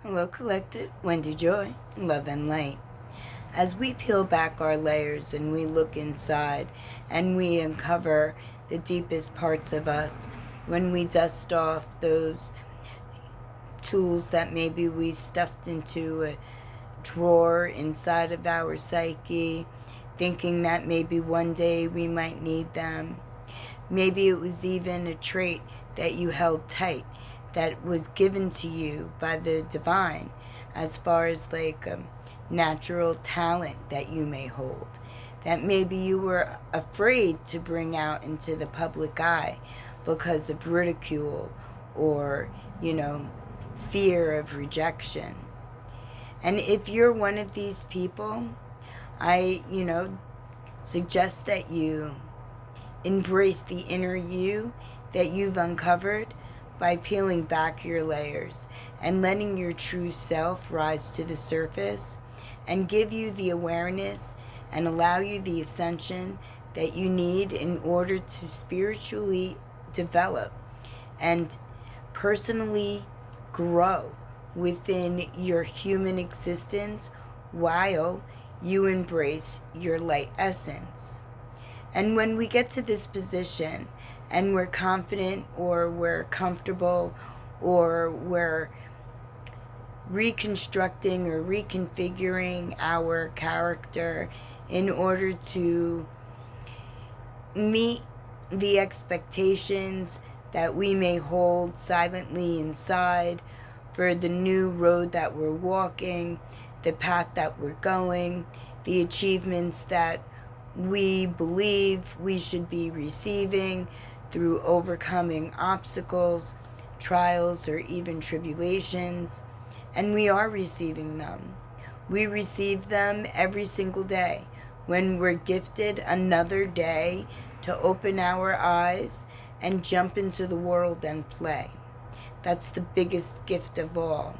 Hello, Collective. Wendy Joy, Love and Light. As we peel back our layers and we look inside and we uncover the deepest parts of us, when we dust off those tools that maybe we stuffed into a drawer inside of our psyche, thinking that maybe one day we might need them. Maybe it was even a trait that you held tight that was given to you by the divine, as far as like a natural talent that you may hold, that maybe you were afraid to bring out into the public eye because of ridicule or, fear of rejection. And if you're one of these people, I, suggest that you embrace the inner you that you've uncovered by peeling back your layers and letting your true self rise to the surface and give you the awareness and allow you the ascension that you need in order to spiritually develop and personally grow within your human existence while you embrace your light essence. And when we get to this position and we're confident or we're comfortable or we're reconstructing or reconfiguring our character in order to meet the expectations that we may hold silently inside for the new road that we're walking, the path that we're going, the achievements that we believe we should be receiving through overcoming obstacles, trials, or even tribulations. And we are receiving them. We receive them every single day when we're gifted another day to open our eyes and jump into the world and play. That's the biggest gift of all.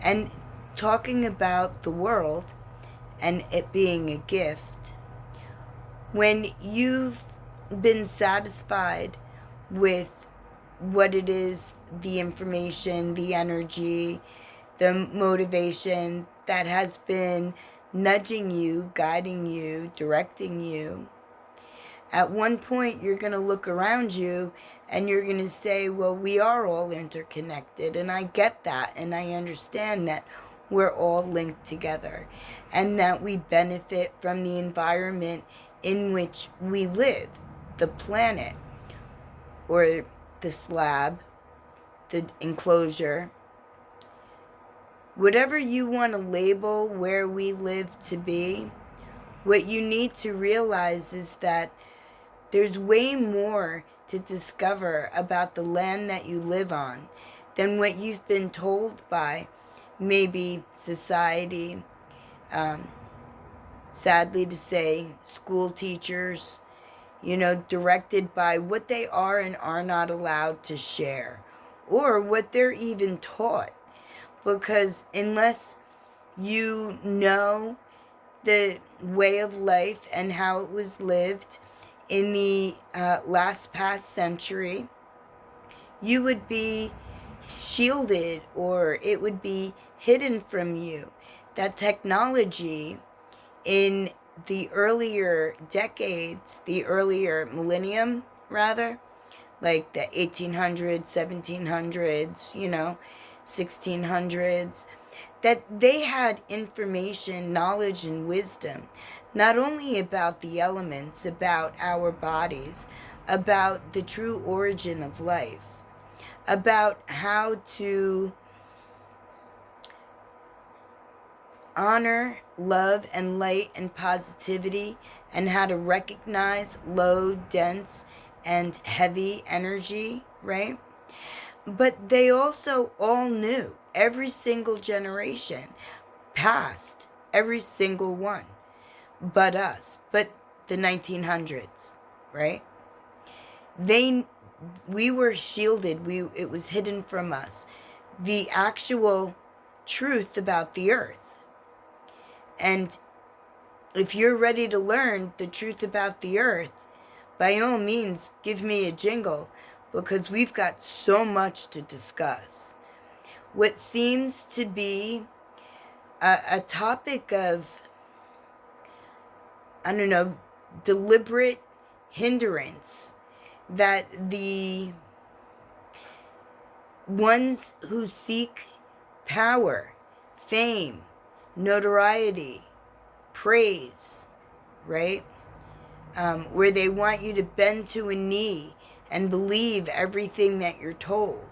And talking about the world and it being a gift, when you've been satisfied with what it is, the information, the energy, the motivation that has been nudging you, guiding you, directing you, at one point you're going to look around you and you're going to say, well, we are all interconnected. And I get that. And I understand that we're all linked together and that we benefit from the environment in which we live, the planet or the slab, the enclosure, whatever you want to label where we live to be. What you need to realize is that there's way more to discover about the land that you live on than what you've been told by maybe society, sadly to say, school teachers, directed by what they are and are not allowed to share or what they're even taught. Because unless you know the way of life and how it was lived in the past century, you would be shielded or it would be hidden from you. That technology in the earlier decades, the earlier millennium rather, like the 1800s, 1700s, 1600s, that they had information, knowledge, and wisdom, not only about the elements, about our bodies, about the true origin of life, about how to honor, love, and light and positivity, and how to recognize low, dense, and heavy energy, right? But they also all knew, every single generation past, every single one, but us, but the 1900s, right? We were shielded, it was hidden from us, the actual truth about the earth. And if you're ready to learn the truth about the earth, by all means, give me a jingle, because we've got so much to discuss. what seems to be a topic of, I don't know, deliberate hindrance that the ones who seek power, fame, notoriety, praise, right? Where they want you to bend to a knee and believe everything that you're told,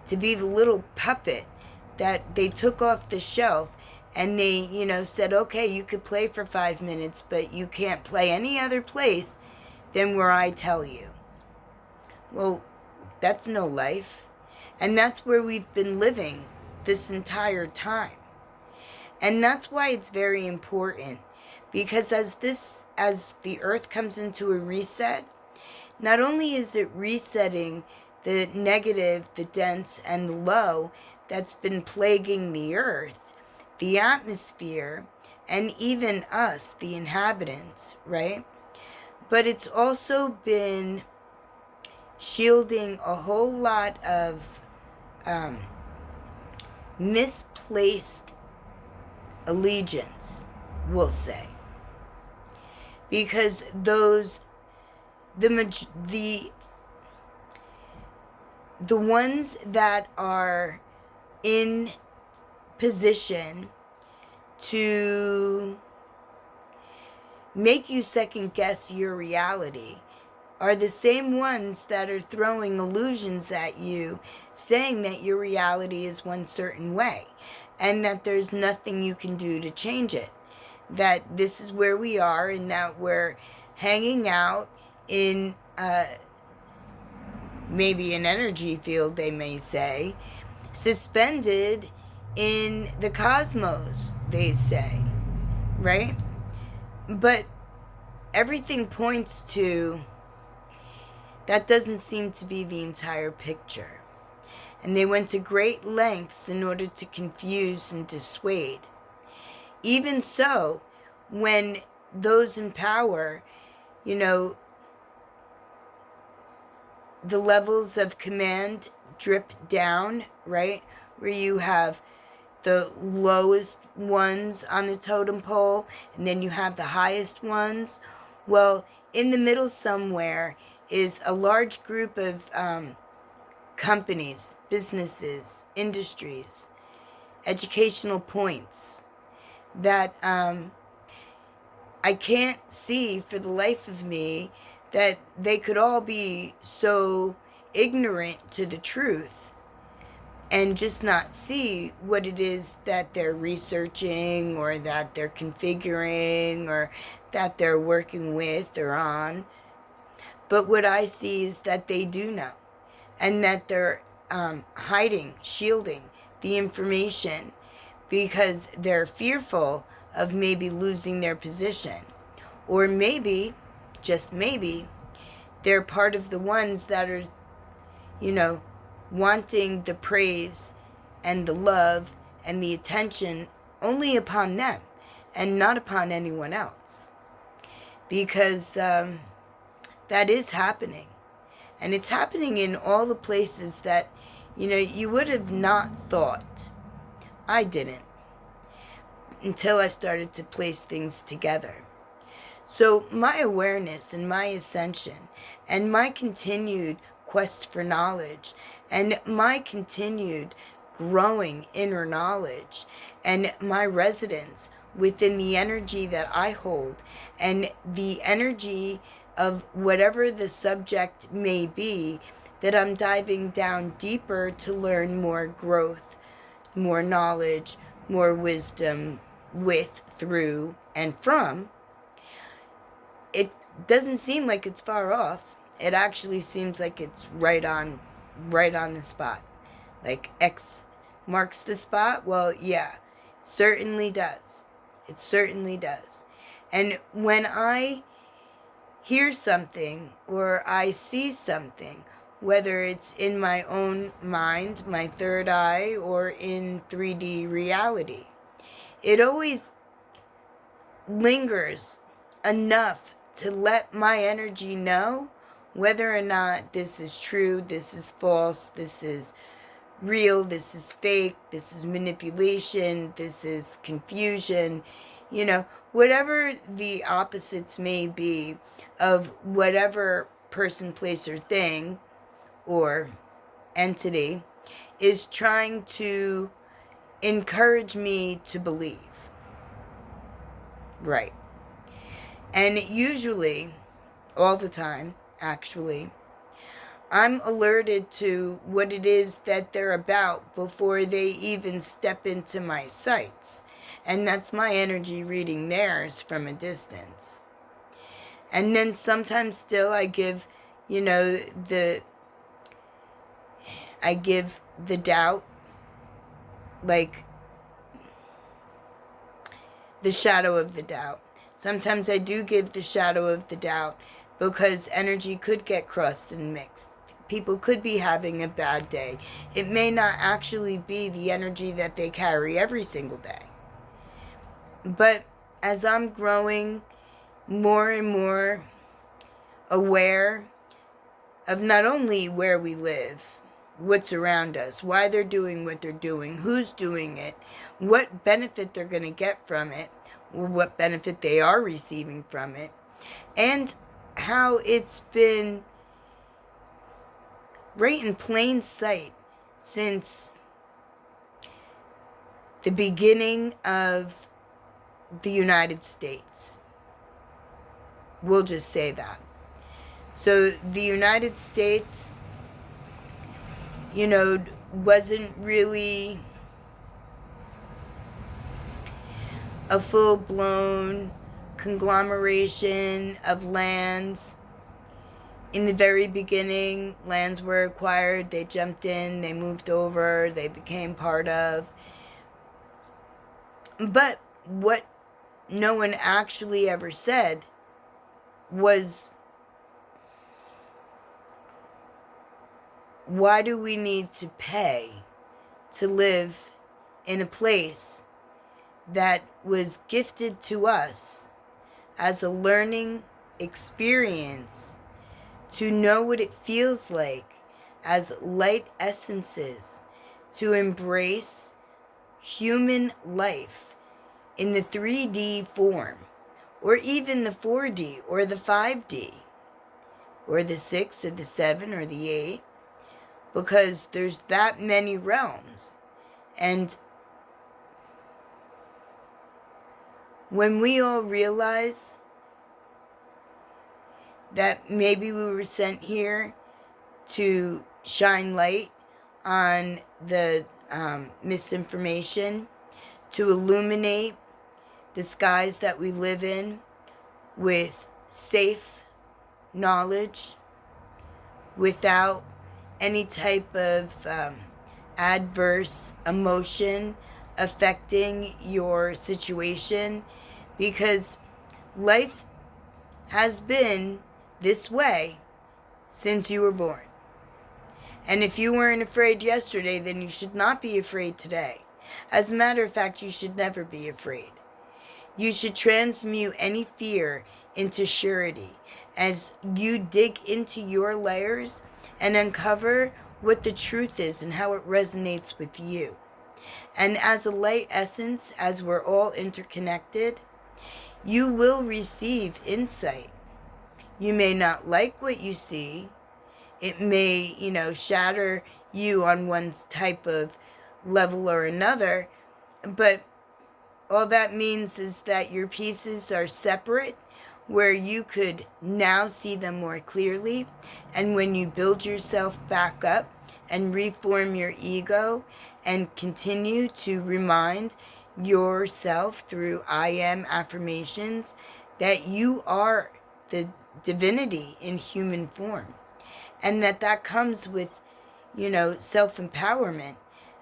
to be the little puppet that they took off the shelf and they, said, okay, you could play for 5 minutes, but you can't play any other place than where I tell you. Well, that's no life. And that's where we've been living this entire time. And that's why it's very important, because as the earth comes into a reset, not only is it resetting the negative, the dense, and the low that's been plaguing the earth, the atmosphere, and even us, the inhabitants, right? But it's also been shielding a whole lot of misplaced allegiance, we'll say, because the ones that are in position to make you second guess your reality are the same ones that are throwing illusions at you, saying that your reality is one certain way and that there's nothing you can do to change it, that this is where we are and that we're hanging out in maybe an energy field, they may say, suspended in the cosmos, they say, right? But everything points to that doesn't seem to be the entire picture. And they went to great lengths in order to confuse and dissuade. Even so, when those in power, the levels of command drip down, right? Where you have the lowest ones on the totem pole, and then you have the highest ones. Well, in the middle somewhere is a large group of companies, businesses, industries, educational points that I can't see for the life of me that they could all be so ignorant to the truth and just not see what it is that they're researching or that they're configuring or that they're working with or on. But what I see is that they do know, and that they're hiding, shielding the information because they're fearful of maybe losing their position. Or maybe, just maybe, they're part of the ones that are, wanting the praise and the love and the attention only upon them and not upon anyone else. Because that is happening. And it's happening in all the places that, you would have not thought. I didn't. Until I started to place things together. So my awareness and my ascension and my continued quest for knowledge and my continued growing inner knowledge and my residence within the energy that I hold and the energy of whatever the subject may be, that I'm diving down deeper to learn more growth, more knowledge, more wisdom with, through, and from. It doesn't seem like it's far off. It actually seems like it's right on the spot. Like X marks the spot. Well, yeah, it certainly does. It certainly does. And when I hear something or I see something, whether it's in my own mind, my third eye, or in 3D reality, it always lingers enough to let my energy know whether or not this is true, this is false, this is real, this is fake, this is manipulation, this is confusion, whatever the opposites may be of whatever person, place, or thing or entity is trying to encourage me to believe. Right. And usually, all the time, actually, I'm alerted to what it is that they're about before they even step into my sights. And that's my energy reading theirs from a distance. And then sometimes still I give, the doubt, like the shadow of the doubt. Sometimes I do give the shadow of the doubt because energy could get crossed and mixed. People could be having a bad day. It may not actually be the energy that they carry every single day. But as I'm growing more and more aware of not only where we live, what's around us, why they're doing what they're doing, who's doing it, what benefit they're going to get from it, or what benefit they are receiving from it, and how it's been right in plain sight since the beginning of the United States. We'll just say that. So the United States, wasn't really a full-blown conglomeration of lands. In the very beginning, lands were acquired, they jumped in, they moved over, they became part of. But what no one actually ever said was, why do we need to pay to live in a place that was gifted to us as a learning experience to know what it feels like as light essences to embrace human life in the 3D form, or even the 4D, or the 5D, or the 6, or the 7, or the 8, because there's that many realms. And when we all realize that maybe we were sent here to shine light on the misinformation, to illuminate the skies that we live in with safe knowledge, without any type of adverse emotion affecting your situation, because life has been this way since you were born. And if you weren't afraid yesterday, then you should not be afraid today. As a matter of fact, you should never be afraid. You should transmute any fear into surety as you dig into your layers and uncover what the truth is and how it resonates with you. And as a light essence, as we're all interconnected, you will receive insight. You may not like what you see. It may, shatter you on one type of level or another. But all that means is that your pieces are separate, where you could now see them more clearly. And when you build yourself back up and reform your ego and continue to remind yourself through I am affirmations that you are the divinity in human form, and that comes with, self-empowerment,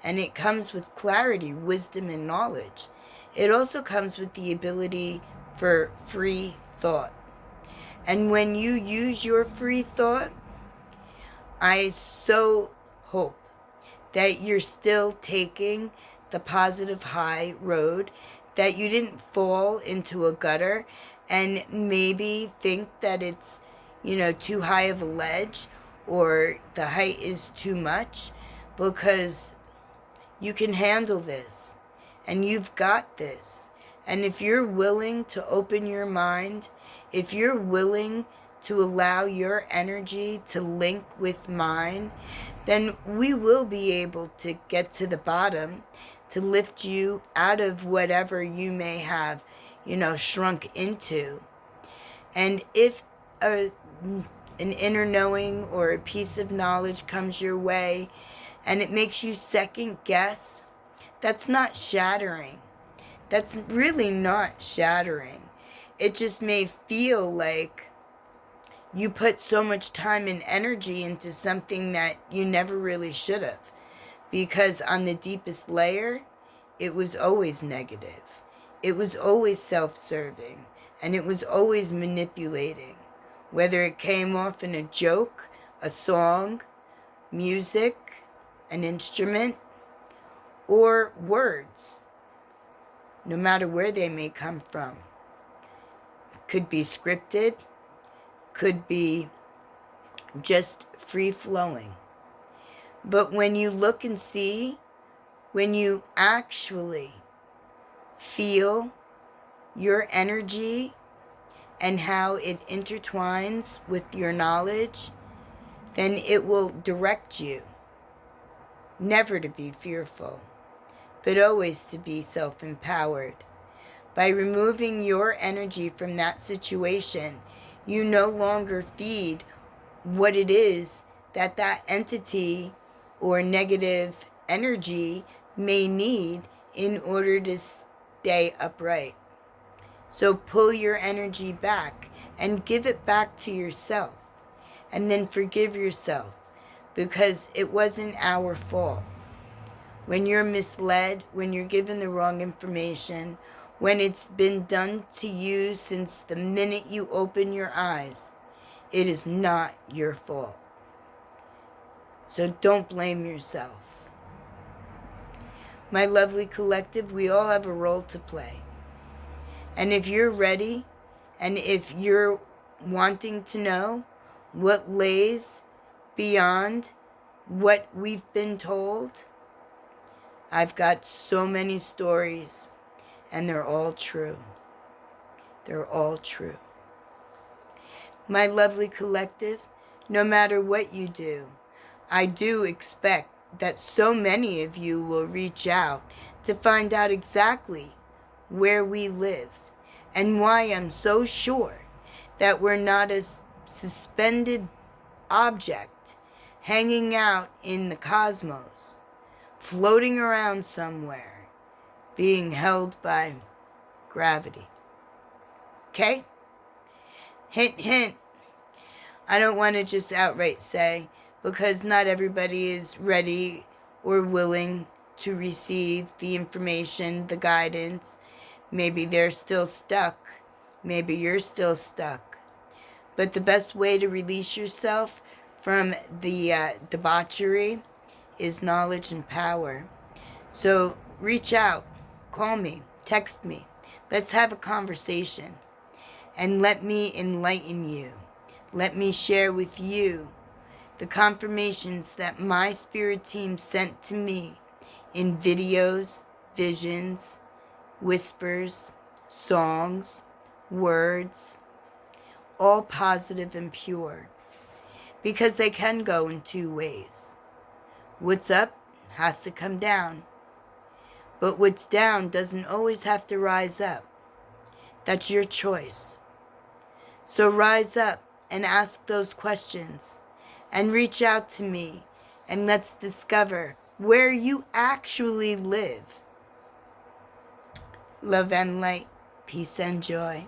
and it comes with clarity, wisdom, and knowledge. It also comes with the ability for free thought. And when you use your free thought, I so hope that you're still taking the positive high road, that you didn't fall into a gutter and maybe think that it's, too high of a ledge, or the height is too much. because you can handle this and you've got this. And if you're willing to open your mind, if you're willing to allow your energy to link with mine, then we will be able to get to the bottom, to lift you out of whatever you may have, shrunk into. And if an inner knowing or a piece of knowledge comes your way and it makes you second guess, that's not shattering. That's really not shattering. It just may feel like you put so much time and energy into something that you never really should have. Because on the deepest layer, it was always negative. It was always self-serving. And it was always manipulating. Whether it came off in a joke, a song, music, an instrument, or words, no matter where they may come from. Could be scripted, could be just free-flowing. But when you look and see, when you actually feel your energy and how it intertwines with your knowledge, then it will direct you never to be fearful, but always to be self-empowered. By removing your energy from that situation, you no longer feed what it is that that entity or negative energy may need in order to stay upright. So pull your energy back and give it back to yourself. And then forgive yourself, because it wasn't our fault. When you're misled, when you're given the wrong information, when it's been done to you since the minute you open your eyes, it is not your fault. So don't blame yourself. My lovely collective, we all have a role to play. And if you're ready, and if you're wanting to know what lays beyond what we've been told, I've got so many stories, and they're all true. They're all true. My lovely collective, no matter what you do, I do expect that so many of you will reach out to find out exactly where we live and why I'm so sure that we're not a suspended object hanging out in the cosmos, floating around somewhere, being held by gravity. Okay? Hint, hint. I don't want to just outright say, because not everybody is ready or willing to receive the information, the guidance. Maybe they're still stuck. Maybe you're still stuck. But the best way to release yourself from the debauchery is knowledge and power. So reach out, call me, text me. Let's have a conversation. And let me enlighten you. Let me share with you the confirmations that my spirit team sent to me in videos, visions, whispers, songs, words, all positive and pure, because they can go in two ways. What's up has to come down, but what's down doesn't always have to rise up. That's your choice. So rise up and ask those questions and reach out to me, and let's discover where you actually live. Love and light, peace and joy.